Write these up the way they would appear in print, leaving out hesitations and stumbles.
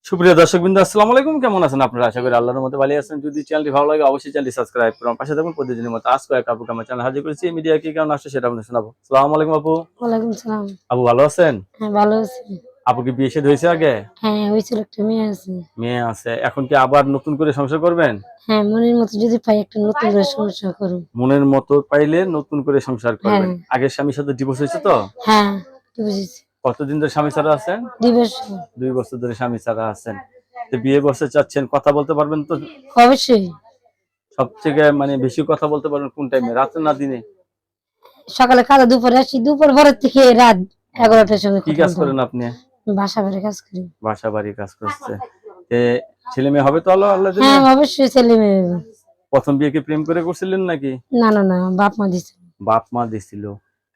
সুপ্রিয় দর্শকবৃন্দ, আসসালামু আলাইকুম। কেমন আছেন আপনারা? আশা করি আল্লাহর মধ্যে ভালো আছেন। যদি চ্যানেলটি ভালো লাগে অবশ্যই চ্যানেলটি সাবস্ক্রাইব করুন, পাশে থাকুন। প্রতিদিনের মতো আজকে এক আপুকে আমার চ্যানেল হাজির করেছি। মিডিয়া কি কারণ আসছে সেটা আপনাদের শোনাবো। আসসালামু আলাইকুম আপু। ওয়ালাইকুম সালাম। আপু ভালো আছেন? হ্যাঁ, ভালো আছি। আপু কি বিয়ে শাদী হয়েছে আগে? হ্যাঁ, হয়েছিল, একটা মেয়ে আছে। মেয়ে আছে। এখন কি আবার নতুন করে সংসার করবেন? হ্যাঁ, মনের মতো যদি পাই একটা নতুন করে সমস্যা করুন। মনের মতো পাইলে নতুন করে সংসার হ্যাঁ, করবেন। আগের স্বামীর সাথে ডিভোর্স হয়েছে তো? হ্যাঁ, বুঝেছি। কতদিন ধরে স্বামী ছাড়া আছেন? দিবস। 2 বছর ধরে স্বামী ছাড়া আছেন। তো বিয়ে করতে চাচ্ছেন, কথা বলতে পারবেন তো? অবশ্যই। সবথেকে মানে বেশি কথা বলতে পারবেন কোন টাইমে, রাতে না দিনে? সকালে খাওয়া দুপুরে আসি, দুপুর ভোরের থেকে রাত 11টার সময় কি কথা কাজ বলতে করেন হয়। আপনি? বাসা বাড়ি কাজ করি। বাসা বাড়ি কাজ করছে। তে ছেলে মেয়ে হবে তো আল্লাহ আল্লাহ দিলে? হ্যাঁ, অবশ্যই ছেলে মেয়ে। প্রথম বিয়ে কি প্রেম করে করছিলেন নাকি না, না, না, বাপ মা দিছে। বাপ মা দিছিল?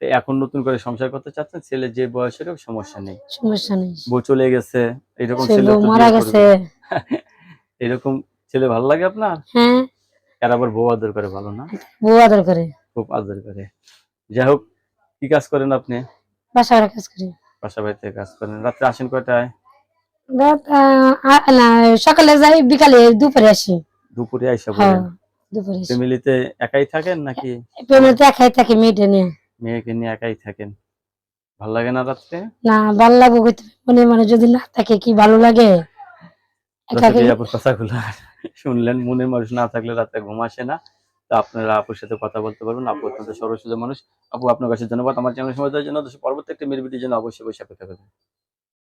তো এখন নতুন করে সংসার করতে চাচ্ছেন, ছেলে যে বয়সের হোক সমস্যা নেই। সমস্যা নেই। বউ চলে গেছে, এরকম সে ছেলে বউ তো মারা বিয়ে গেছে। করবে। এরকম ছেলে ভালো লাগে আপনার? হ্যাঁ, এর আবার বউ আদর করে, ভালো না? বউ আদর করে। খুব আদর করে। যাই হোক, কি কাজ করেন আপনি? বাসা বাড়ি কাজ করি। বাসা বাড়িতে কাজ করেন। রাত্রে আসেন কয়টায়? রাত না, সকালে যাই, বিকালে দুপুরে আসি। দুপুরে আইসা হ্যাঁ, পড়েন। দুপুরে আসি। ফ্যামিলিতে একাই থাকেন নাকি ফ্যামিলিতে একাই থাকি মেয়েটা নিয়ে। মেয়েকে নিয়ে একাই থাকেন? ভাল লাগে না রাত্রে? না, ভাল লাগবে কইতে মনে মানে যদি না থাকে কি ভালো লাগে দর্শক, একাকি। এই আপুর কথাগুলো শুনলেন। মনের মানুষ না থাকলে রাতে ঘুম আসে না। তো আপনারা আপুর সাথে কথা বলতে পারবেন। আপু অত্যন্ত সরল সোজা মানুষ। আপু, আপনার কাছে ধন্যবাদ আমার চ্যানেল সময় দেওয়ার জন্য। পরবর্তী একটা মেয়ের ভিডিওর জন্য অবশ্যই অপেক্ষা করবেন।